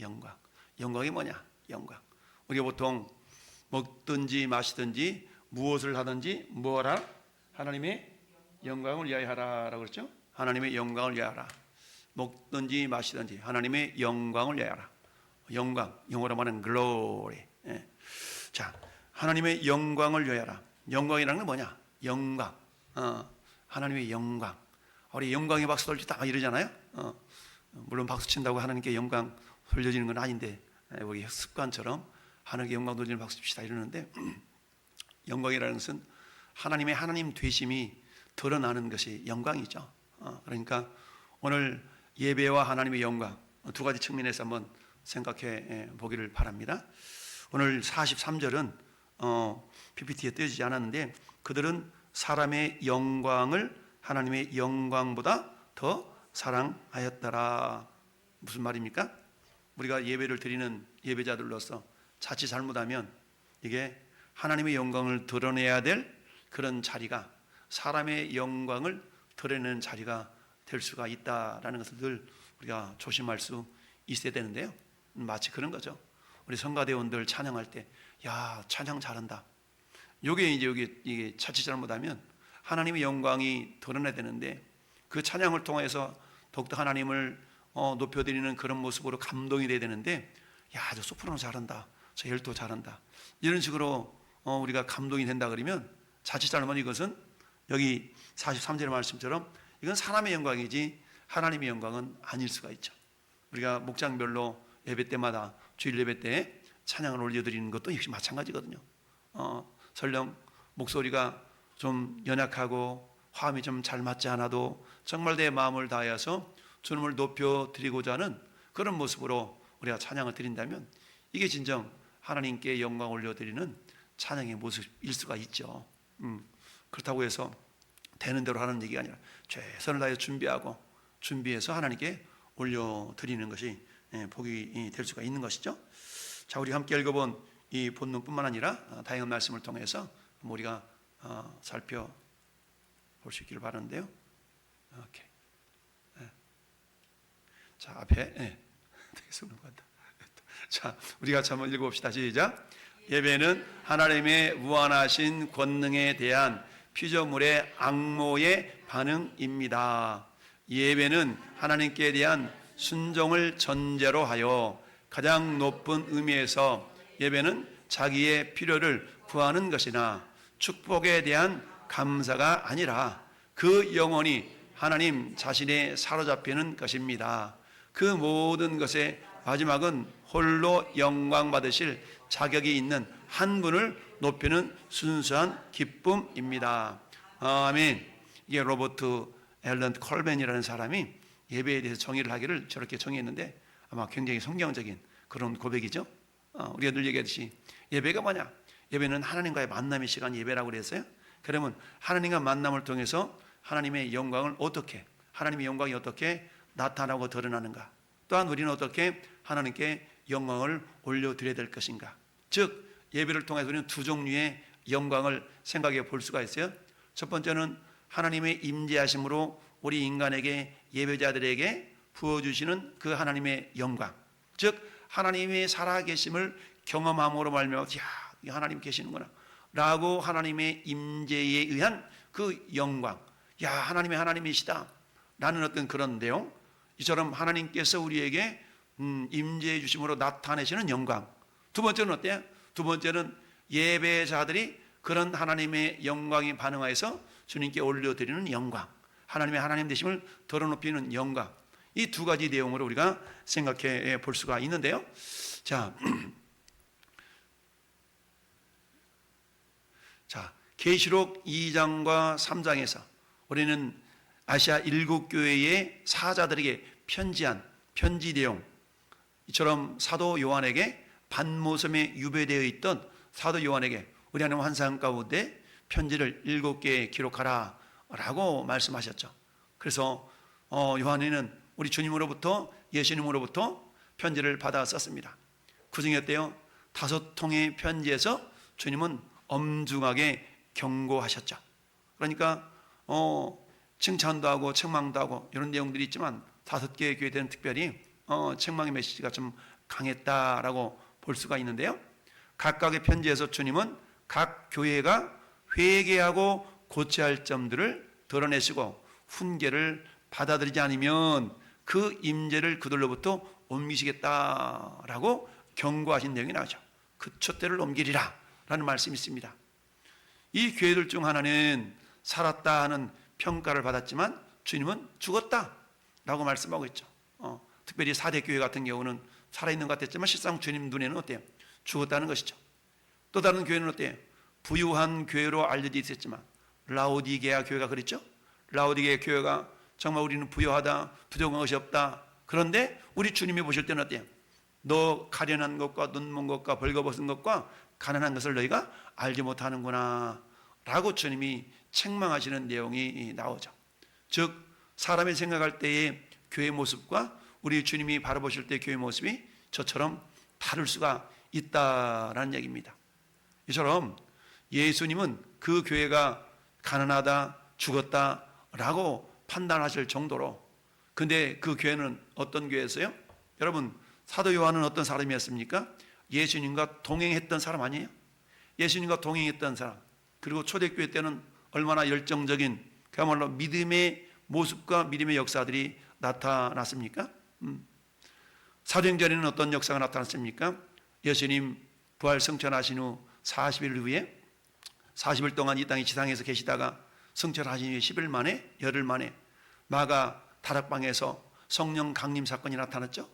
영광. 영광이 뭐냐? 영광. 우리가 보통 먹든지 마시든지 무엇을 하든지 뭐하라? 하나님의 영광을 위하여 하라라고 그랬죠? 하나님의 영광을 위하여 하라. 먹든지 마시든지 하나님의 영광을 위하여 하라. 영광, 영어로 말하는 glory. 자, 하나님의 영광을 위하여 하라. 영광이라는 건 뭐냐? 영광. 하나님의 영광. 우리 영광의 박수 돌리지 다 이러잖아요. 물론 박수 친다고 하나님께 영광 돌려지는 건 아닌데, 우리 습관처럼 하나님께 영광 돌리는 박수 칩시다 이러는데, 영광이라는 것은 하나님의 하나님 되심이 드러나는 것이 영광이죠. 그러니까 오늘 예배와 하나님의 영광 두 가지 측면에서 한번 생각해 보기를 바랍니다. 오늘 43절은 PPT에 떼어지지 않았는데, 그들은 사람의 영광을 하나님의 영광보다 더 사랑하였더라. 무슨 말입니까? 우리가 예배를 드리는 예배자들로서 자칫 잘못하면 이게 하나님의 영광을 드러내야 될 그런 자리가 사람의 영광을 드러내는 자리가 될 수가 있다라는 것을 늘 우리가 조심할 수 있어야 되는데요. 마치 그런 거죠. 우리 성가대원들 찬양할 때, 야, 찬양 잘한다. 요게 이게 자칫 잘못하면 하나님의 영광이 드러나야 되는데, 그 찬양을 통해서 더욱더 하나님을 높여드리는 그런 모습으로 감동이 돼야 되는데, 야, 저 소프라노 잘한다, 저 엘도 잘한다, 이런 식으로 우리가 감동이 된다 그러면 자칫 잘못하면 이것은 여기 43절의 말씀처럼 이건 사람의 영광이지 하나님의 영광은 아닐 수가 있죠. 우리가 목장별로 예배 때마다 주일 예배 때 찬양을 올려드리는 것도 역시 마찬가지거든요. 설령 목소리가 좀 연약하고 화음이 좀 잘 맞지 않아도 정말 내 마음을 다해서 주님을 높여드리고자 하는 그런 모습으로 우리가 찬양을 드린다면 이게 진정 하나님께 영광 올려드리는 찬양의 모습일 수가 있죠. 그렇다고 해서 되는 대로 하는 얘기가 아니라 최선을 다해 준비해서 하나님께 올려드리는 것이 복이 될 수가 있는 것이죠. 자, 우리 함께 읽어본 이 본문뿐만 아니라 다양한 말씀을 통해서 우리가 살펴볼 수 있기를 바라는데요. 오케이. 자, 앞에 되게 손을 간다. 자, 우리 같이 한번 읽어봅시다. 시작. 예배는 하나님의 무한하신 권능에 대한 피조물의 악모의 반응입니다. 예배는 하나님께 대한 순종을 전제로 하여 가장 높은 의미에서 예배는 자기의 필요를 구하는 것이나 축복에 대한 감사가 아니라 그 영혼이 하나님 자신에 사로잡히는 것입니다. 그 모든 것의 마지막은 홀로 영광 받으실 자격이 있는 한 분을 높이는 순수한 기쁨입니다. 아멘. 이게 로버트 앨런 컬벤이라는 사람이 예배에 대해서 정의를 하기를 저렇게 정의했는데 아마 굉장히 성경적인 그런 고백이죠. 우리가 늘 얘기하듯이 예배가 뭐냐? 예배는 하나님과의 만남의 시간 예배라고 그랬어요. 그러면 하나님과 만남을 통해서 하나님의 영광을 하나님의 영광이 어떻게 나타나고 드러나는가? 또한 우리는 어떻게 하나님께 영광을 올려드려야 될 것인가? 즉 예배를 통해서 우리는 두 종류의 영광을 생각해 볼 수가 있어요. 첫 번째는 하나님의 임재하심으로 우리 인간에게 예배자들에게 부어주시는 그 하나님의 영광, 즉 하나님의 살아계심을 경험함으로 말미암아 야, 하나님 계시는구나 라고 하나님의 임재에 의한 그 영광, 야, 하나님이시다 라는 어떤 그런 내용, 이처럼 하나님께서 우리에게 임재해 주심으로 나타내시는 영광. 두 번째는 어때요? 두 번째는 예배자들이 그런 하나님의 영광에 반응하여서 주님께 올려드리는 영광, 하나님의 하나님 되심을 드러높이는 영광. 이 두 가지 내용으로 우리가 생각해 볼 수가 있는데요. 자, 계시록 2장과 3장에서 우리는 아시아 7교회의 사자들에게 편지한 편지 내용, 이처럼 사도 요한에게 반모섬에 유배되어 있던 사도 요한에게 우리 하나님 환상 가운데 편지를 7개 기록하라 라고 말씀하셨죠. 그래서 요한이는 우리 주님으로부터, 예수님으로부터 편지를 받아 썼습니다. 그 중에 어때요? 5통의 편지에서 주님은 엄중하게 경고하셨죠. 그러니까 칭찬도 하고 책망도 하고 이런 내용들이 있지만 5개의 교회들은 특별히 책망의 메시지가 좀 강했다라고 볼 수가 있는데요. 각각의 편지에서 주님은 각 교회가 회개하고 고쳐야 할 점들을 드러내시고 훈계를 받아들이지 않으면 그 임재를 그들로부터 옮기시겠다라고 경고하신 내용이 나오죠. 그 촛대를 옮기리라 라는 말씀이 있습니다. 이 교회들 중 하나는 살았다 하는 평가를 받았지만 주님은 죽었다 라고 말씀하고 있죠. 특별히 4대 교회 같은 경우는 살아있는 것 같았지만 실상 주님 눈에는 어때요? 죽었다는 것이죠. 또 다른 교회는 어때요? 부유한 교회로 알려져 있었지만 라오디게아 교회가 그랬죠. 라오디게아 교회가 정말 우리는 부유하다, 부족한 것이 없다. 그런데 우리 주님이 보실 때는 어때요? 너 가련한 것과 눈먼 것과 벌거벗은 것과 가난한 것을 너희가 알지 못하는구나 라고 주님이 책망하시는 내용이 나오죠. 즉 사람이 생각할 때의 교회 모습과 우리 주님이 바라보실 때 교회 모습이 저처럼 다를 수가 있다라는 얘기입니다. 이처럼 예수님은 그 교회가 가난하다, 죽었다라고 판단하실 정도로, 근데 그 교회는 어떤 교회였어요? 여러분, 사도 요한은 어떤 사람이었습니까? 예수님과 동행했던 사람 아니에요? 예수님과 동행했던 사람. 그리고 초대교회 때는 얼마나 열정적인 그야말로 믿음의 모습과 믿음의 역사들이 나타났습니까? 사도행전에는 어떤 역사가 나타났습니까? 예수님 부활 승천하신 후 40일 후에 40일 동안 이 땅에 지상에서 계시다가 승천하신 후에 10일 만에, 열흘 만에 마가 다락방에서 성령 강림 사건이 나타났죠.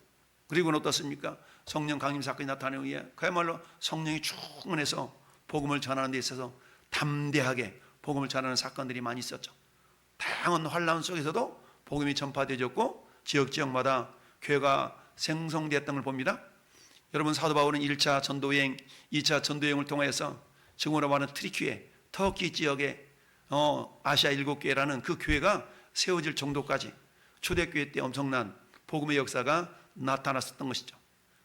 그리고는 어떻습니까? 성령 강림 사건이 나타난 후에 그야말로 성령이 충만해서 복음을 전하는 데 있어서 담대하게 복음을 전하는 사건들이 많이 있었죠. 다양한 환란 속에서도 복음이 전파되었고 지역마다 교회가 생성되었던 걸 봅니다. 여러분, 사도 바울은 1차 전도여행, 2차 전도여행을 통해서 지금으로 말하는 트리키에, 터키 지역에 아시아 7교회라는 그 교회가 세워질 정도까지 초대교회 때 엄청난 복음의 역사가 나타났었던 것이죠.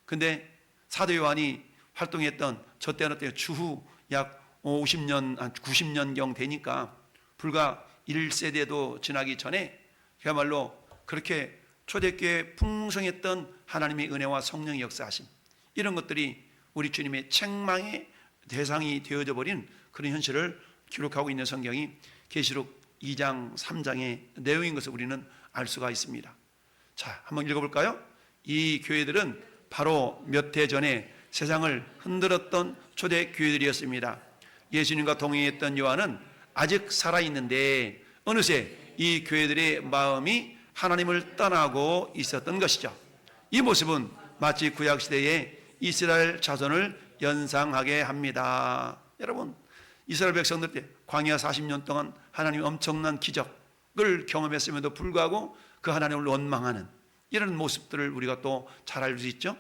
근데 사도 요한이 활동했던 저 때는 어때요? 추후 약 50년, 90년경 되니까 불과 1세대도 지나기 전에 그야말로 그렇게 초대교회에 풍성했던 하나님의 은혜와 성령의 역사하심, 이런 것들이 우리 주님의 책망의 대상이 되어져 버린 그런 현실을 기록하고 있는 성경이 계시록 2장 3장의 내용인 것을 우리는 알 수가 있습니다. 자, 한번 읽어볼까요? 이 교회들은 바로 몇 해 전에 세상을 흔들었던 초대 교회들이었습니다. 예수님과 동행했던 요한은 아직 살아있는데 어느새 이 교회들의 마음이 하나님을 떠나고 있었던 것이죠. 이 모습은 마치 구약시대의 이스라엘 자손을 연상하게 합니다. 여러분, 이스라엘 백성들 때 광야 40년 동안 하나님의 엄청난 기적을 경험했음에도 불구하고 그 하나님을 원망하는 이런 모습들을 우리가 또 잘 알 수 있죠.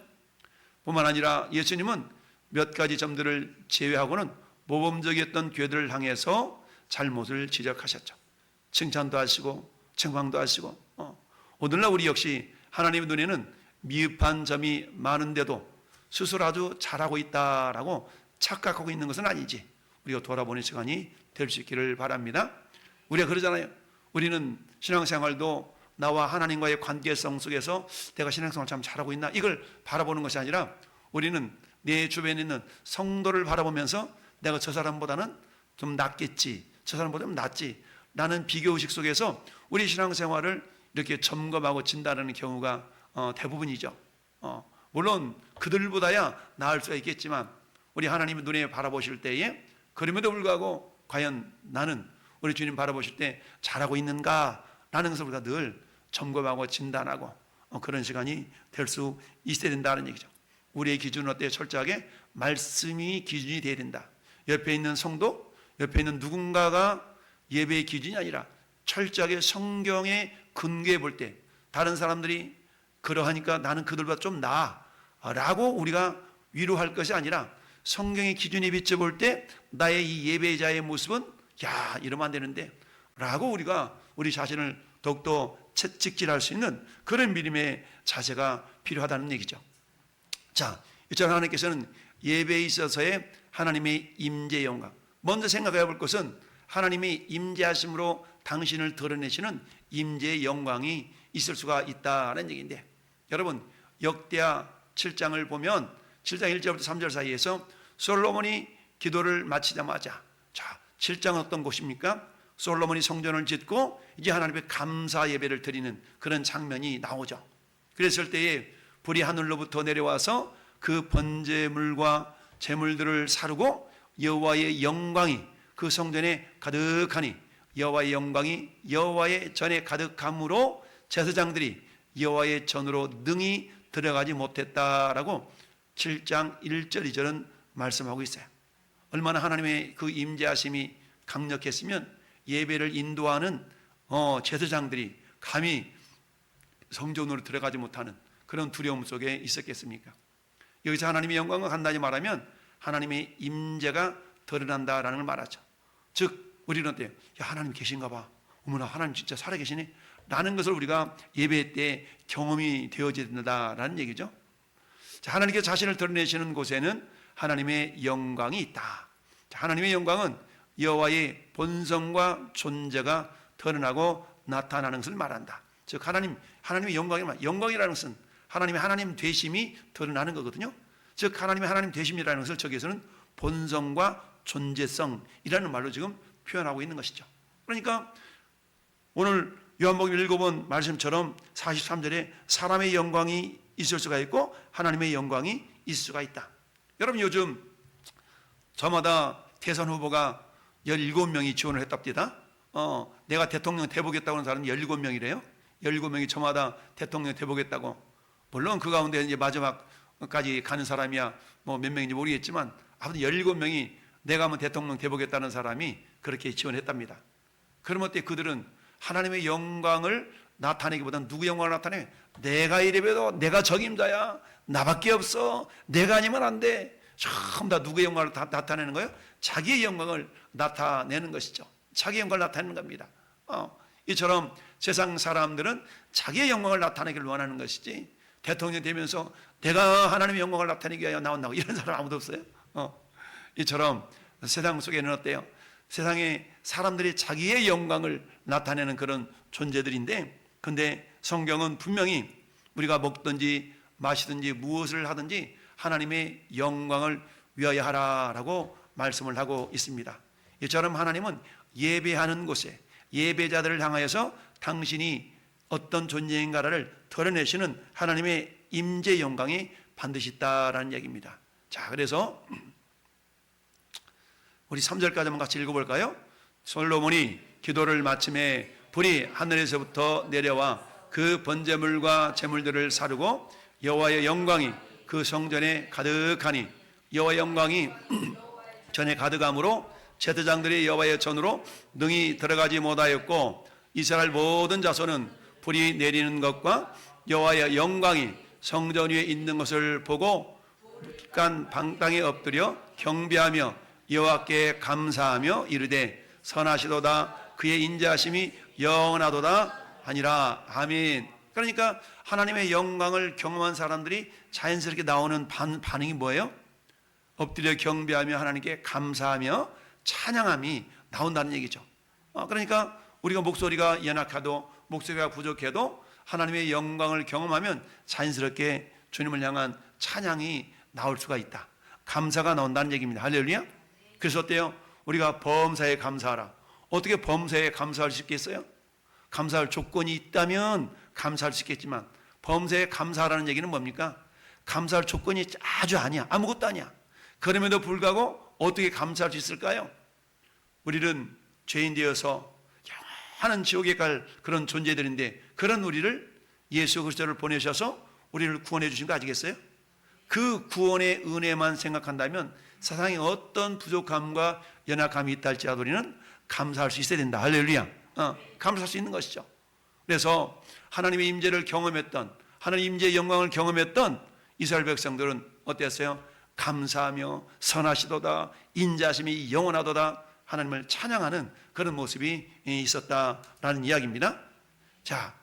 뿐만 아니라 예수님은 몇 가지 점들을 제외하고는 모범적이었던 교회들을 향해서 잘못을 지적하셨죠. 칭찬도 하시고 책망도 하시고 오늘날 우리 역시 하나님의 눈에는 미흡한 점이 많은데도 스스로 아주 잘하고 있다라고 착각하고 있는 것은 아니지, 우리가 돌아보는 시간이 될 수 있기를 바랍니다. 우리가 그러잖아요. 우리는 신앙생활도 나와 하나님과의 관계성 속에서 내가 신앙생활 참 잘하고 있나, 이걸 바라보는 것이 아니라 우리는 내 주변에 있는 성도를 바라보면서 내가 저 사람보다는 좀 낫겠지, 저 사람보다는 낫지, 나는 비교의식 속에서 우리 신앙생활을 이렇게 점검하고 진단하는 경우가 대부분이죠. 물론 그들보다야 나을 수가 있겠지만 우리 하나님의 눈에 바라보실 때에 그럼에도 불구하고 과연 나는 우리 주님 바라보실 때 잘하고 있는가 라는 것을 우리가 늘 점검하고 진단하고 그런 시간이 될 수 있어야 된다는 얘기죠. 우리의 기준은 어때요? 철저하게 말씀이 기준이 되어야 된다. 옆에 있는 성도, 옆에 있는 누군가가 예배의 기준이 아니라 철저하게 성경에 근거해 볼 때 다른 사람들이 그러하니까 나는 그들보다 좀 나아 라고 우리가 위로할 것이 아니라 성경의 기준에 비춰볼 때 나의 이 예배자의 모습은 야, 이러면 안 되는데 라고 우리가 우리 자신을 더욱더 채찍질할 수 있는 그런 믿음의 자세가 필요하다는 얘기죠. 자, 이처럼 하나님께서는 예배에 있어서의 하나님의 임재 영광, 먼저 생각해 볼 것은 하나님의 임재하심으로 당신을 드러내시는 임재의 영광이 있을 수가 있다는 얘기인데, 여러분 역대하 7장을 보면 7장 1절부터 3절 사이에서 솔로몬이 기도를 마치자마자, 자, 7장은 어떤 곳입니까? 솔로몬이 성전을 짓고 이제 하나님께 감사 예배를 드리는 그런 장면이 나오죠. 그랬을 때에 불이 하늘로부터 내려와서 그 번제물과 제물들을 사르고 여호와의 영광이 그 성전에 가득하니 여호와의 영광이 여호와의 전에 가득함으로 제사장들이 여호와의 전으로 능히 들어가지 못했다라고 7장 1절 2절은 말씀하고 있어요. 얼마나 하나님의 그 임재하심이 강력했으면 예배를 인도하는 제사장들이 감히 성전으로 들어가지 못하는 그런 두려움 속에 있었겠습니까? 여기서 하나님의 영광을 간단히 말하면 하나님의 임재가 드러난다라는 걸 말하죠. 즉 우리는 어때요? 야, 하나님 계신가 봐. 어머나, 하나님 진짜 살아계시네 라는 것을 우리가 예배 때 경험이 되어져야 된다라는 얘기죠. 자, 하나님께서 자신을 드러내시는 곳에는 하나님의 영광이 있다. 자, 하나님의 영광은 여호와의 본성과 존재가 드러나고 나타나는 것을 말한다. 즉 하나님의 영광이라는 것은 하나님의 하나님 되심이 드러나는 거거든요. 즉 하나님의 하나님 되심이라는 것을 저기에서는 본성과 존재성이라는 말로 지금 표현하고 있는 것이죠. 그러니까 오늘 요한복음 읽어본 말씀처럼 43절에 사람의 영광이 있을 수가 있고 하나님의 영광이 있을 수가 있다. 여러분, 요즘 저마다 대선 후보가 17명이 지원을 했답니다. 내가 대통령 돼보겠다고 하는 사람은 17명이래요. 17명이 저마다 대통령 돼보겠다고. 물론 그 가운데 이제 마지막까지 가는 사람이야 뭐 몇 명인지 모르겠지만 아무튼 17명이 내가 한번 대통령 돼보겠다는 사람이 그렇게 지원했답니다. 그러면 어때? 그들은 하나님의 영광을 나타내기보다는 누구 영광을 나타내? 내가 이래봬도 내가 적임자야, 나밖에 없어, 내가 아니면 안 돼. 전부 다 누구의 영광을 나타내는 거예요? 자기의 영광을 나타내는 것이죠. 자기의 영광을 나타내는 겁니다. 이처럼 세상 사람들은 자기의 영광을 나타내기를 원하는 것이지, 대통령 되면서 내가 하나님의 영광을 나타내기 위하여 나온다고 이런 사람 아무도 없어요. 이처럼 세상 속에는 어때요? 세상에 사람들이 자기의 영광을 나타내는 그런 존재들인데, 근데 성경은 분명히 우리가 먹든지 마시든지 무엇을 하든지 하나님의 영광을 위하여 하라라고 말씀을 하고 있습니다. 이처럼 하나님은 예배하는 곳에 예배자들을 향하여서 당신이 어떤 존재인가를 드러내시는 하나님의 임재 영광이 반드시 있다라는 얘기입니다. 자, 그래서 우리 3절까지 한번 같이 읽어볼까요? 솔로몬이 기도를 마침에 불이 하늘에서부터 내려와 그 번제물과 제물들을 사르고 여호와의 영광이 그 성전에 가득하니 여호와의 영광이 전에 가득함으로 제사장들이 여호와의 전으로 능히 들어가지 못하였고 이스라엘 모든 자손은 불이 내리는 것과 여호와의 영광이 성전 위에 있는 것을 보고 간 방땅에 엎드려 경배하며 여호와께 감사하며 이르되 선하시도다 그의 인자하심이 영원하도다 하니라. 아멘. 그러니까 하나님의 영광을 경험한 사람들이 자연스럽게 나오는 반응이 뭐예요? 엎드려 경배하며 하나님께 감사하며 찬양함이 나온다는 얘기죠. 그러니까 우리가 목소리가 연약해도 목소리가 부족해도 하나님의 영광을 경험하면 자연스럽게 주님을 향한 찬양이 나올 수가 있다. 감사가 나온다는 얘기입니다. 할렐루야. 그래서 어때요? 우리가 범사에 감사하라. 어떻게 범사에 감사할 수 있겠어요? 감사할 조건이 있다면 감사할 수 있겠지만 범사에 감사하라는 얘기는 뭡니까? 감사할 조건이 아주 아니야. 아무것도 아니야. 그럼에도 불구하고 어떻게 감사할 수 있을까요? 우리는 죄인 되어서 영원한 지옥에 갈 그런 존재들인데 그런 우리를 예수 그리스도를 보내셔서 우리를 구원해 주신 거 아시겠어요? 그 구원의 은혜만 생각한다면 세상에 어떤 부족함과 연약함이 있다 할지라도 우리는 감사할 수 있어야 된다. 할렐루야. 감사할 수 있는 것이죠. 그래서 하나님의 임재를 경험했던, 하나님 임재의 영광을 경험했던 이스라엘 백성들은 어땠어요? 감사하며 선하시도다 인자하심이 영원하도다 하나님을 찬양하는 그런 모습이 있었다라는 이야기입니다. 자,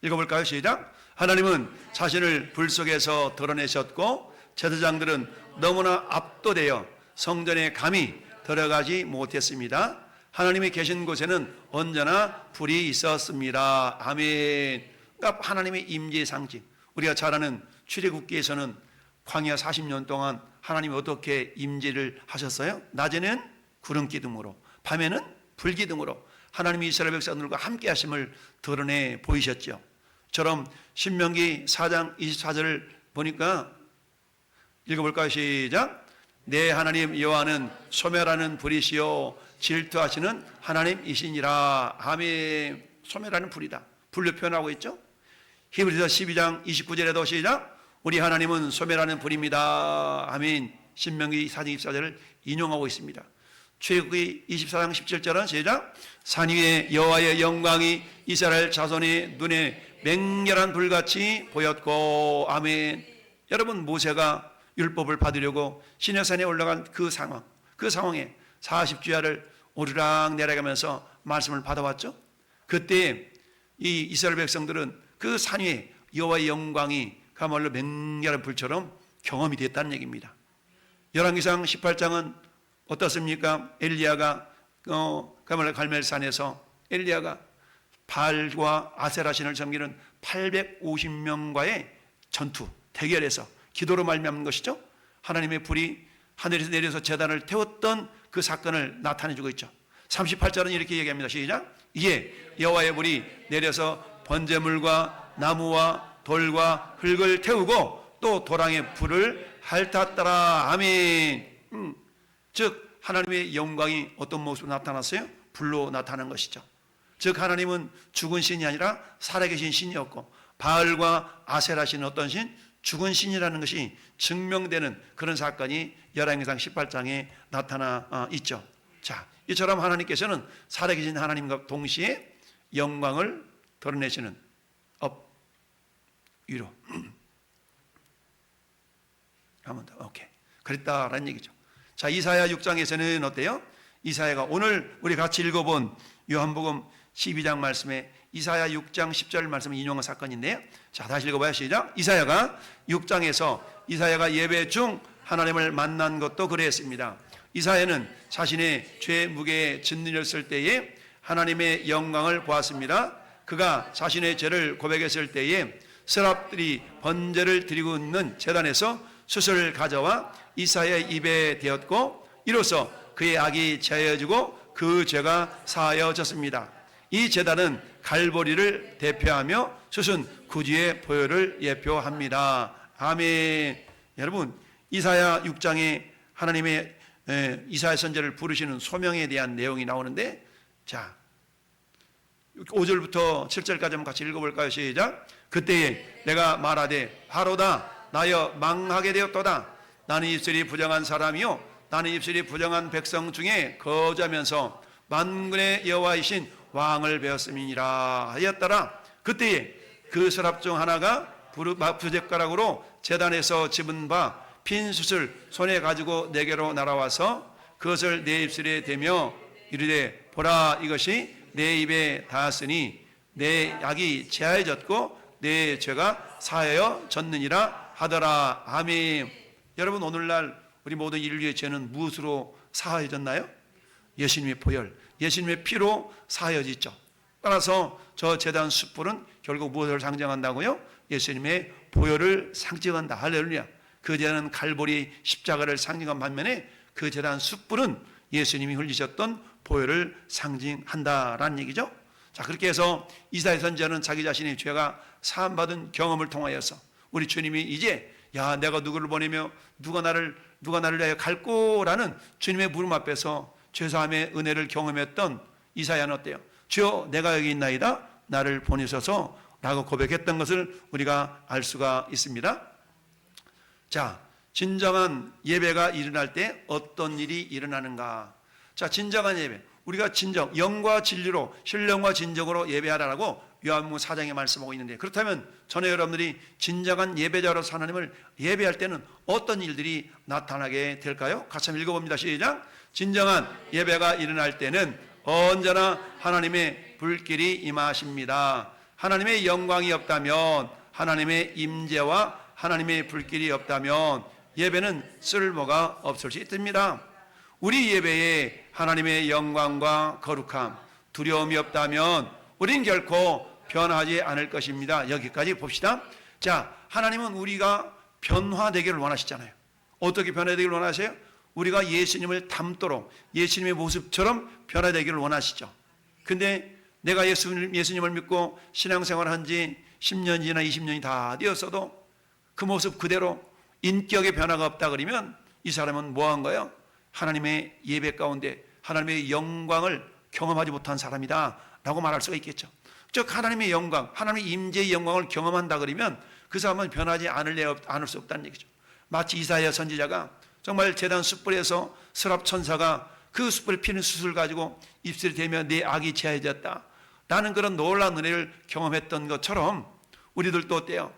읽어볼까요? 시작. 하나님은 자신을 불 속에서 드러내셨고 제사장들은 너무나 압도되어 성전에 감히 들어가지 못했습니다. 하나님이 계신 곳에는 언제나 불이 있었습니다. 아멘. 그러니까 하나님의 임재의 상징. 우리가 잘 아는 출애굽기에서는 광야 40년 동안 하나님이 어떻게 임재를 하셨어요? 낮에는 구름 기둥으로, 밤에는 불 기둥으로 하나님이 이스라엘 백성들과 함께 하심을 드러내 보이셨죠. 처럼 신명기 4장 24절을 보니까 읽어볼까요? 시작. 내 하나님 여호와는 소멸하는 불이시요 질투하시는 하나님이시니라. 아멘. 소멸하는 불이다. 불로 표현하고 있죠. 히브리서 12장 29절에도 시작. 우리 하나님은 소멸하는 불입니다. 아멘. 신명기 4장 24절을 인용하고 있습니다. 출애굽기 24장 17절은 시작. 산 위에 여호와의 영광이 이스라엘 자손의 눈에 맹렬한 불같이 보였고. 아멘. 여러분, 모세가 율법을 받으려고 시내산에 올라간 그 상황에 40주야를 오르락 내려가면서 말씀을 받아왔죠. 그때 이 이스라엘 백성들은 그 산 위에 여호와의 영광이 그야말로 맹렬한 불처럼 경험이 됐다는 얘기입니다. 열왕기상 18장은 어떻습니까? 엘리야가 그야말로 갈멜산에서 엘리야가 바알과 아세라 신을 섬기는 850명과의 전투 대결에서 기도로 말미암는 것이죠. 하나님의 불이 하늘에서 내려서 제단을 태웠던 그 사건을 나타내주고 있죠. 38절은 이렇게 얘기합니다. 시작. 이에 여호와의 불이 내려서 번제물과 나무와 돌과 흙을 태우고 또 도랑의 불을 핥았더라. 아멘. 즉 하나님의 영광이 어떤 모습으로 나타났어요? 불로 나타난 것이죠. 즉 하나님은 죽은 신이 아니라 살아계신 신이었고, 바알과 아세라 신은 어떤 신? 죽은 신이라는 것이 증명되는 그런 사건이 열왕기상 18장에 나타나 있죠. 자, 이처럼 하나님께서는 살아계신 하나님과 동시에 영광을 드러내시는 업 위로 한번 더. 오케이. 그랬다라는 얘기죠. 자, 이사야 6장에서는 어때요? 이사야가 오늘 우리 같이 읽어본 요한복음 12장 말씀에 이사야 6장 10절 말씀을 인용한 사건인데요. 자, 다시 읽어봐요. 시작. 이사야가 6장에서 이사야가 예배 중 하나님을 만난 것도 그랬습니다. 이사야는 자신의 죄 무게에 짓눌렸을 때에 하나님의 영광을 보았습니다. 그가 자신의 죄를 고백했을 때에 스랍들이 번제를 드리고 있는 제단에서 숯을 가져와 이사야의 입에 대었고, 이로써 그의 악이 제하여지고 그 죄가 사하여졌습니다. 이 제단은 갈보리를 대표하며 숯은 구주의 보혈을 예표합니다. 아멘. 여러분, 이사야 6장에 하나님의 이사야 선지자를 부르시는 소명에 대한 내용이 나오는데, 자 5절부터 7절까지 한번 같이 읽어볼까요? 시작. 그때에 내가 말하되 바로다 나여 망하게 되었도다. 나는 입술이 부정한 사람이요 나는 입술이 부정한 백성 중에 거주하면서 만군의 여호와이신 왕을 배웠음이니라 하였더라. 그때에 그 서랍 중 하나가 부젓가락으로 제단에서 집은 바 핀 숯을 손에 가지고 내게로 날아와서 그것을 내 입술에 대며 이르되 보라 이것이 내 입에 닿았으니 내 악이 제하여졌고 내 죄가 사하여졌느니라 하더라. 아멘. 여러분, 오늘날 우리 모든 인류의 죄는 무엇으로 사하여졌나요? 예수님의 보혈, 예수님의 피로 사하여졌죠. 따라서 저 제단 숯불은 결국 무엇을 상징한다고요? 예수님의 보혈을 상징한다. 할렐루야. 그 제단은 갈보리 십자가를 상징한 반면에 그 제단 숯불은 예수님이 흘리셨던 보혈을 상징한다라는 얘기죠. 자, 그렇게 해서 이사야 선지자는 자기 자신의 죄가 사함받은 경험을 통하여서 우리 주님이 이제 야 내가 누구를 보내며 누가 나를 위하여 갈꼬라는 주님의 물음 앞에서 죄사함의 은혜를 경험했던 이사야는 어때요? 주여 내가 여기 있나이다 나를 보내소서 라고 고백했던 것을 우리가 알 수가 있습니다. 자, 진정한 예배가 일어날 때 어떤 일이 일어나는가? 자, 진정한 예배, 우리가 진정 영과 진리로 신령과 진정으로 예배하라고 요한복음 4장에 말씀하고 있는데, 그렇다면 전에 여러분들이 진정한 예배자로서 하나님을 예배할 때는 어떤 일들이 나타나게 될까요? 같이 한번 읽어봅니다. 시작. 진정한 예배가 일어날 때는 언제나 하나님의 불길이 임하십니다. 하나님의 영광이 없다면, 하나님의 임재와 하나님의 불길이 없다면 예배는 쓸모가 없을 수 있습니다. 우리 예배에 하나님의 영광과 거룩함, 두려움이 없다면 우린 결코 변하지 않을 것입니다. 여기까지 봅시다. 자, 하나님은 우리가 변화되기를 원하시잖아요. 어떻게 변화되기를 원하세요? 우리가 예수님을 닮도록 예수님의 모습처럼 변화되기를 원하시죠. 근데 내가 예수님을 믿고 신앙생활을 한 지 10년이나 20년이 다 되었어도 그 모습 그대로 인격의 변화가 없다 그러면 이 사람은 뭐 한 거예요? 하나님의 예배 가운데 하나님의 영광을 경험하지 못한 사람이다 라고 말할 수가 있겠죠. 즉 하나님의 영광, 하나님의 임재의 영광을 경험한다 그러면 그 사람은 변하지 않을 수 없다는 얘기죠. 마치 이사야 선지자가 정말 제단 숯불에서 스랍 천사가 그 숯불 피는 숯을 가지고 입술이 대며 내 악이 제하여졌다 라는 그런 놀라운 은혜를 경험했던 것처럼 우리들도 어때요?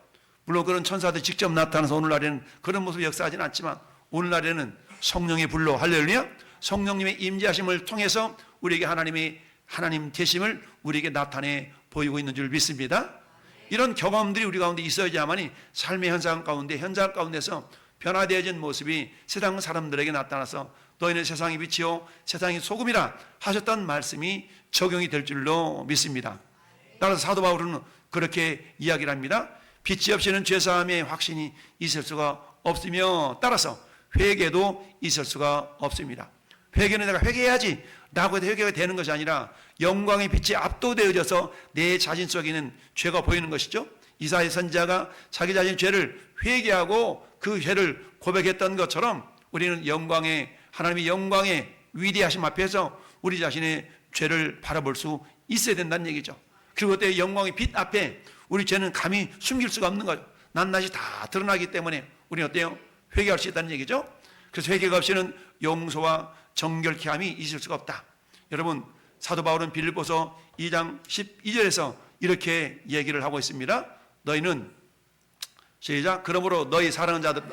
물론 그런 천사들이 직접 나타나서 오늘날에는 그런 모습이 역사하지는 않지만 오늘날에는 성령의 불로 할렐루야 성령님의 임재하심을 통해서 우리에게 하나님 되심을 우리에게 나타내 보이고 있는 줄 믿습니다. 이런 경험들이 우리 가운데 있어야지만이 삶의 현장 가운데서 변화되어진 모습이 세상 사람들에게 나타나서 너희는 세상의 빛이요 세상의 소금이라 하셨던 말씀이 적용이 될 줄로 믿습니다. 따라서 사도 바울은 그렇게 이야기를 합니다. 빛이 없이는 죄사함의 확신이 있을 수가 없으며 따라서 회개도 있을 수가 없습니다. 회개는 내가 회개해야지 라고 해서 회개가 되는 것이 아니라 영광의 빛이 압도되어져서 내 자신 속에 있는 죄가 보이는 것이죠. 이사야 선지자가 자기 자신의 죄를 회개하고 그 죄를 고백했던 것처럼 우리는 하나님의 영광의 위대하심 앞에서 우리 자신의 죄를 바라볼 수 있어야 된다는 얘기죠. 그리고 그때 영광의 빛 앞에 우리 죄는 감히 숨길 수가 없는 거죠. 낱낱이 다 드러나기 때문에 우리는 어때요? 회개할 수 있다는 얘기죠. 그래서 회개가 없이는 용서와 정결케 함이 있을 수가 없다. 여러분 사도 바울은 빌립보서 2장 12절에서 이렇게 얘기를 하고 있습니다. 너희는 시작. 그러므로 너희 사랑하는 자들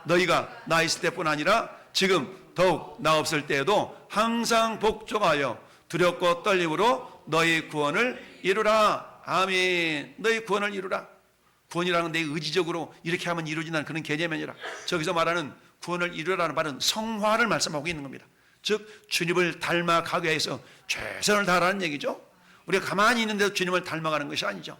너희가 나 있을 때뿐 아니라 지금 더욱 나 없을 때에도 항상 복종하여 두렵고 떨림으로 너희 구원을 이루라. 아멘. 너희 구원을 이루라. 구원이라는 내 의지적으로 이렇게 하면 이루어진다는 그런 개념이 아니라 저기서 말하는 구원을 이루라는 말은 성화를 말씀하고 있는 겁니다. 즉 주님을 닮아가기 위해서 최선을 다하라는 얘기죠. 우리가 가만히 있는데도 주님을 닮아가는 것이 아니죠.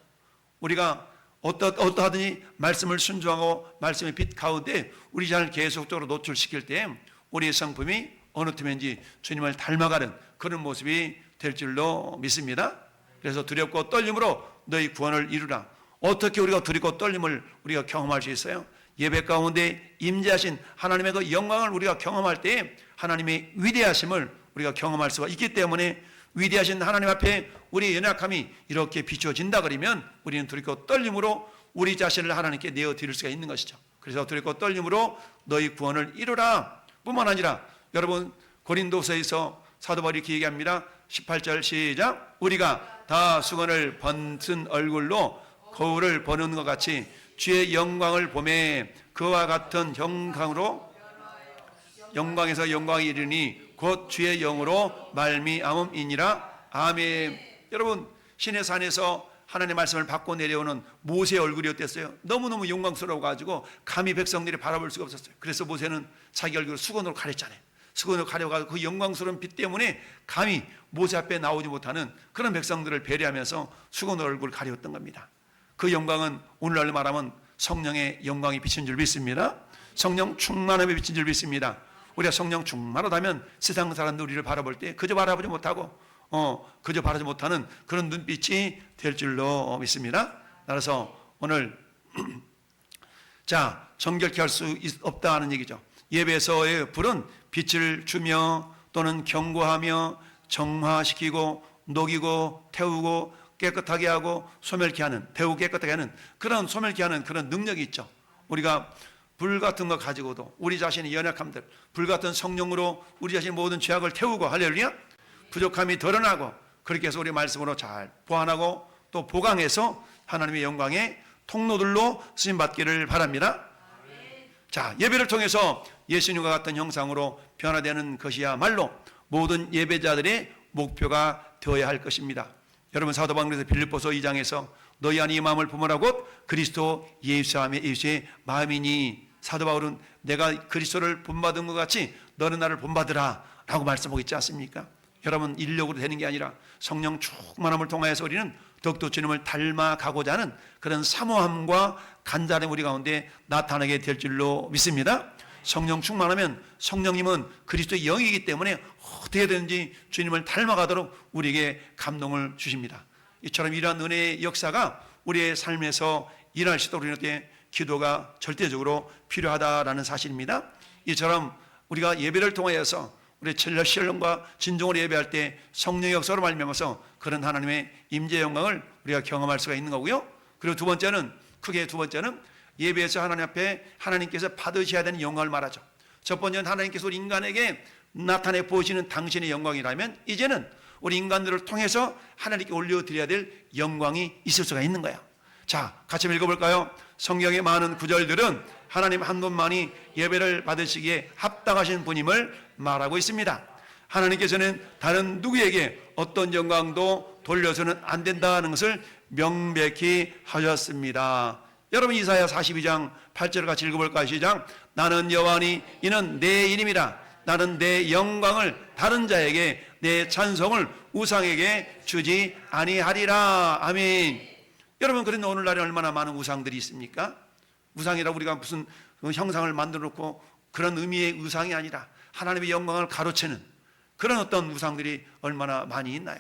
우리가 어떠하더니 말씀을 순종하고 말씀의 빛 가운데 우리 자신을 계속적으로 노출시킬 때 우리의 성품이 어느 틈인지 주님을 닮아가는 그런 모습이 될 줄로 믿습니다. 그래서 두렵고 떨림으로 너희 구원을 이루라. 어떻게 우리가 두렵고 떨림을 우리가 경험할 수 있어요? 예배 가운데 임재하신 하나님의 그 영광을 우리가 경험할 때 하나님의 위대하심을 우리가 경험할 수가 있기 때문에 위대하신 하나님 앞에 우리의 연약함이 이렇게 비춰진다 그러면 우리는 두렵고 떨림으로 우리 자신을 하나님께 내어드릴 수가 있는 것이죠. 그래서 두렵고 떨림으로 너희 구원을 이루라 뿐만 아니라 여러분 고린도서에서 사도 바울이 이렇게 얘기합니다. 18절 시작. 우리가 다 수건을 번쓴 얼굴로 거울을 보는 것 같이 주의 영광을 보매 그와 같은 영광에서 영광이 이르니 곧 주의 영으로 말미암음이니라. 아멘. 여러분 신의 산에서 하나님의 말씀을 받고 내려오는 모세의 얼굴이 어땠어요? 너무너무 영광스러워가지고 감히 백성들이 바라볼 수가 없었어요. 그래서 모세는 자기 얼굴을 수건으로 가렸잖아요. 수건으로 가려가지고 그 영광스러운 빛 때문에 감히 모세 앞에 나오지 못하는 그런 백성들을 배려하면서 수건으로 얼굴을 가렸던 겁니다. 그 영광은 오늘날로 말하면 성령의 영광이 비친 줄 믿습니다. 성령 충만함에 비친 줄 믿습니다. 우리가 성령 충만하다면 세상 사람들 우리를 바라볼 때 그저 바라보지 못하고 그저 바라지 못하는 그런 눈빛이 될 줄로 믿습니다. 따라서 오늘 자 정결케 할 수 없다 하는 얘기죠. 예배에서의 불은 빛을 주며 또는 경고하며 정화시키고 녹이고 태우고 깨끗하게 하고 소멸케 하는, 태우고 깨끗하게 하는 그런 소멸케 하는 그런 능력이 있죠. 우리가 불 같은 거 가지고도 우리 자신의 연약함들, 불 같은 성령으로 우리 자신의 모든 죄악을 태우고 할렐루야 부족함이 드러나고 그렇게 해서 우리 말씀으로 잘 보완하고 또 보강해서 하나님의 영광의 통로들로 쓰임받기를 바랍니다. 자, 예배를 통해서 예수님과 같은 형상으로 변화되는 것이야말로 모든 예배자들의 목표가 되어야 할 것입니다. 여러분 사도 바울에서 빌립보서 2장에서 너희 안에 이 마음을 품으라고 그리스도 예수의 마음이니 사도 바울은 내가 그리스도를 본받은 것 같이 너는 나를 본받으라 라고 말씀하고 있지 않습니까? 여러분 인력으로 되는 게 아니라 성령 충만함을 통하여서 우리는 더욱더 주님을 닮아가고자 하는 그런 사모함과 간절함이 우리 가운데 나타나게 될 줄로 믿습니다. 성령 충만하면 성령님은 그리스도의 영이기 때문에 어떻게 되든지 주님을 닮아가도록 우리에게 감동을 주십니다. 이처럼 이러한 은혜의 역사가 우리의 삶에서 일어날 수 있도록 우리한테 기도가 절대적으로 필요하다라는 사실입니다. 이처럼 우리가 예배를 통하여서 우리 신령과 진정으로 예배할 때 성령의 역사로 말미암아서 그런 하나님의 임재의 영광을 우리가 경험할 수가 있는 거고요. 그리고 크게 두 번째는 예배에서 하나님 앞에 하나님께서 받으셔야 되는 영광을 말하죠. 첫 번째는 하나님께서 우리 인간에게 나타내 보시는 당신의 영광이라면, 이제는 우리 인간들을 통해서 하나님께 올려드려야 될 영광이 있을 수가 있는 거예요. 자, 같이 읽어볼까요? 성경의 많은 구절들은 하나님 한 분만이 예배를 받으시기에 합당하신 분임을 말하고 있습니다. 하나님께서는 다른 누구에게 어떤 영광도 돌려서는 안 된다는 것을 명백히 하셨습니다. 여러분, 이사야 42장 8절을 같이 읽어볼까요? 시작. 나는 여호와니 이는 내 이름이라. 나는 내 영광을 다른 자에게, 내 찬송을 우상에게 주지 아니하리라. 아멘. 여러분, 그런데 오늘날에 얼마나 많은 우상들이 있습니까? 우상이라 우리가 무슨 형상을 만들어 놓고 그런 의미의 우상이 아니라 하나님의 영광을 가로채는 그런 어떤 우상들이 얼마나 많이 있나요?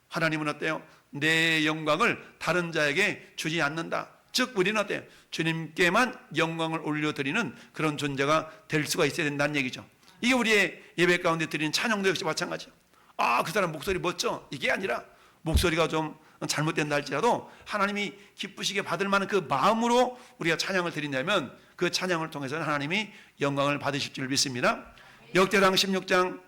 하나님은 어때요? 내 영광을 다른 자에게 주지 않는다. 즉 우리는 어때요? 주님께만 영광을 올려드리는 그런 존재가 될 수가 있어야 된다는 얘기죠. 이게 우리의 예배 가운데 드리는 찬양도 역시 마찬가지죠. 그 사람 목소리 멋져, 이게 아니라 목소리가 좀 잘못된다 할지라도 하나님이 기쁘시게 받을 만한 그 마음으로 우리가 찬양을 드린다면 그 찬양을 통해서는 하나님이 영광을 받으실 줄 믿습니다. 역대상 16장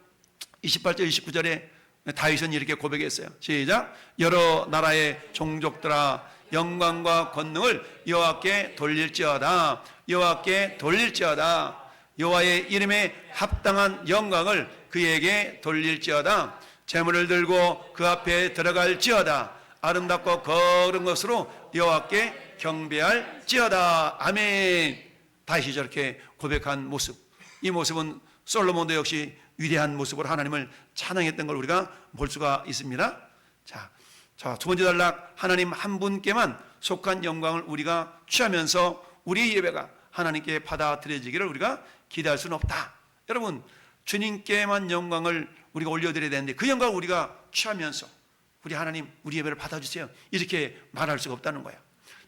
28절 29절에 다윗은 이렇게 고백했어요. 시작. 여러 나라의 종족들아 영광과 권능을 여호와께 돌릴지어다. 여호와께 돌릴지어다. 여호와의 이름에 합당한 영광을 그에게 돌릴지어다. 제물을 들고 그 앞에 들어갈지어다. 아름답고 거룩한 것으로 여호와께 경배할지어다. 아멘. 다윗이 저렇게 고백한 모습, 이 모습은 솔로몬도 역시 위대한 모습으로 하나님을 찬양했던 걸 우리가 볼 수가 있습니다. 자, 두 번째 단락, 하나님 한 분께만 속한 영광을 우리가 취하면서 우리의 예배가 하나님께 받아들여지기를 우리가 기대할 수는 없다. 여러분, 주님께만 영광을 우리가 올려드려야 되는데 그 영광을 우리가 취하면서 우리 하나님, 우리 예배를 받아주세요, 이렇게 말할 수가 없다는 거예요.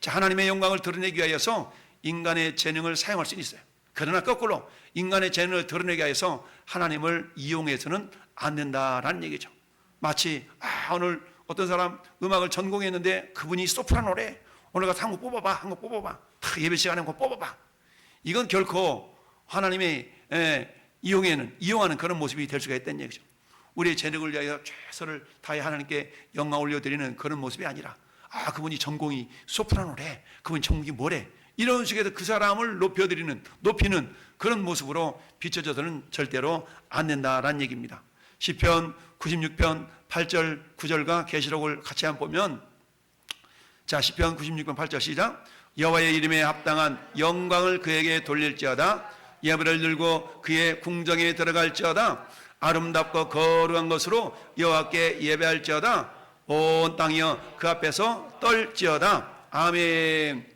자, 하나님의 영광을 드러내기 위하여서 인간의 재능을 사용할 수는 있어요. 그러나 거꾸로 인간의 재능을 드러내기 위해서 하나님을 이용해서는 안 된다라는 얘기죠. 마치 오늘 어떤 사람 음악을 전공했는데 그분이 소프라노래, 오늘 가서 한 곡 뽑아봐. 예배 시간에 한 곡 뽑아봐. 이건 결코 하나님의 이용하는 그런 모습이 될 수가 있다는 얘기죠. 우리의 재능을 위하여 최선을 다해 하나님께 영광 올려드리는 그런 모습이 아니라 그분이 전공이 소프라노래, 그분이 전공이 뭐래, 이런 식으로 그 사람을 높이는 그런 모습으로 비춰져서는 절대로 안 된다라는 얘기입니다. 시편 96편 8절 9절과 계시록을 같이 한번 보면, 자, 시편 96편 8절 시작. 여호와의 이름에 합당한 영광을 그에게 돌릴지어다. 예물을 들고 그의 궁정에 들어갈지어다. 아름답고 거룩한 것으로 여호와께 예배할지어다. 온 땅이여 그 앞에서 떨지어다. 아멘.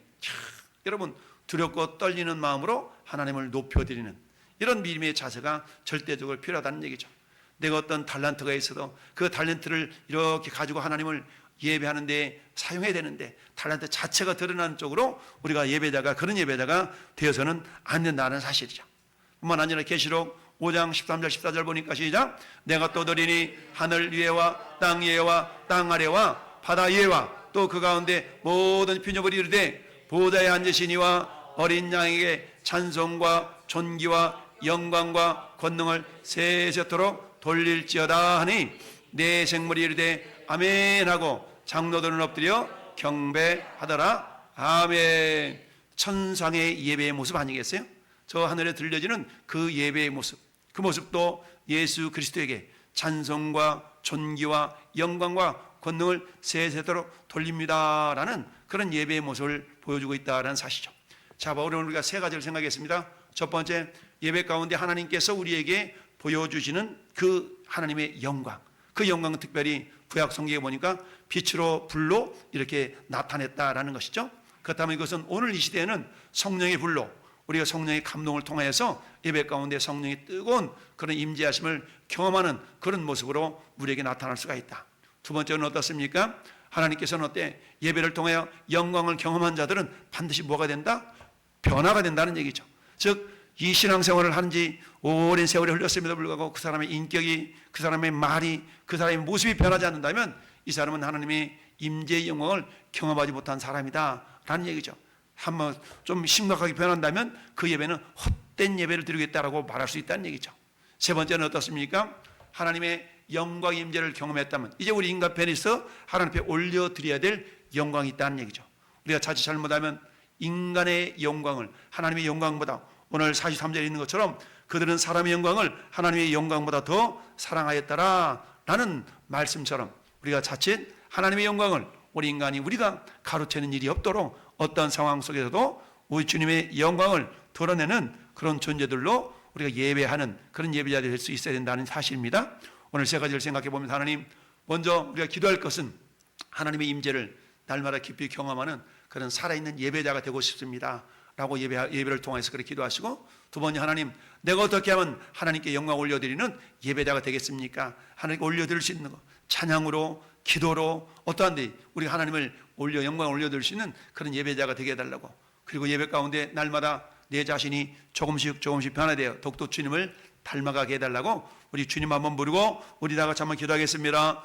여러분, 두렵고 떨리는 마음으로 하나님을 높여드리는 이런 믿음의 자세가 절대적으로 필요하다는 얘기죠. 내가 어떤 달란트가 있어도 그 달란트를 이렇게 가지고 하나님을 예배하는 데 사용해야 되는데 달란트 자체가 드러나는 쪽으로 우리가 그런 예배자가 되어서는 안 된다는 사실이죠. 뿐만 아니라 계시록 5장 13절 14절 보니까 시작. 내가 떠들이니 하늘 위에와 땅 위에와 땅 아래와 바다 위에와 또 그 가운데 모든 피조물이 이르되 보좌에 앉으시니와 어린 양에게 찬송과 존귀와 영광과 권능을 세세토록 돌릴지어다 하니 내 생물이 이르되 아멘 하고 장로들은 엎드려 경배하더라. 아멘. 천상의 예배의 모습 아니겠어요? 저 하늘에 들려지는 그 예배의 모습, 그 모습도 예수 그리스도에게 찬송과 존귀와 영광과 권능을 세세토록 돌립니다라는 그런 예배의 모습을 보여주고 있다는 사실이죠. 자, 오늘 우리가 세 가지를 생각했습니다. 첫 번째, 예배 가운데 하나님께서 우리에게 보여주시는 그 하나님의 영광, 그 영광은 특별히 구약 성경에 보니까 빛으로 불로 이렇게 나타냈다라는 것이죠. 그렇다면 이것은 오늘 이 시대에는 성령의 불로, 우리가 성령의 감동을 통해서 예배 가운데 성령의 뜨거운 그런 임재하심을 경험하는 그런 모습으로 우리에게 나타날 수가 있다. 두 번째는 어떻습니까? 하나님께서는 어때? 예배를 통해 영광을 경험한 자들은 반드시 뭐가 된다? 변화가 된다는 얘기죠. 즉 이 신앙생활을 한 지 오랜 세월이 흘렀음에도 불구하고 그 사람의 인격이, 그 사람의 말이, 그 사람의 모습이 변하지 않는다면 이 사람은 하나님의 임재의 영광을 경험하지 못한 사람이다 라는 얘기죠. 한번 좀 심각하게 변한다면 그 예배는 헛된 예배를 드리겠다라고 말할 수 있다는 얘기죠. 세 번째는 어떻습니까? 하나님의 영광 임재를 경험했다면 이제 우리 인간 편에서 하나님 앞에 올려드려야 될 영광이 있다는 얘기죠. 우리가 자칫 잘못하면 인간의 영광을 하나님의 영광보다, 오늘 43절에 있는 것처럼 그들은 사람의 영광을 하나님의 영광보다 더 사랑하였더라 라는 말씀처럼 우리가 자칫 하나님의 영광을 우리 인간이 우리가 가로채는 일이 없도록 어떤 상황 속에서도 우리 주님의 영광을 드러내는 그런 존재들로 우리가 예배하는 그런 예배자들이 될 수 있어야 된다는 사실입니다. 오늘 세 가지를 생각해 보면 하나님, 먼저 우리가 기도할 것은 하나님의 임재를 날마다 깊이 경험하는 그런 살아있는 예배자가 되고 싶습니다 라고 예배를 통해서 그렇게 기도하시고, 두 번째 하나님, 내가 어떻게 하면 하나님께 영광 올려드리는 예배자가 되겠습니까? 하나님께 올려드릴 수 있는 것, 찬양으로, 기도로, 어떠한데 우리가 하나님을 영광 올려드릴 수 있는 그런 예배자가 되게 해달라고. 그리고 예배 가운데 날마다 내 자신이 조금씩 변화되어 독도 주님을 닮아가게 해달라고 우리 주님 한번 부르고 우리 다 같이 한번 기도하겠습니다.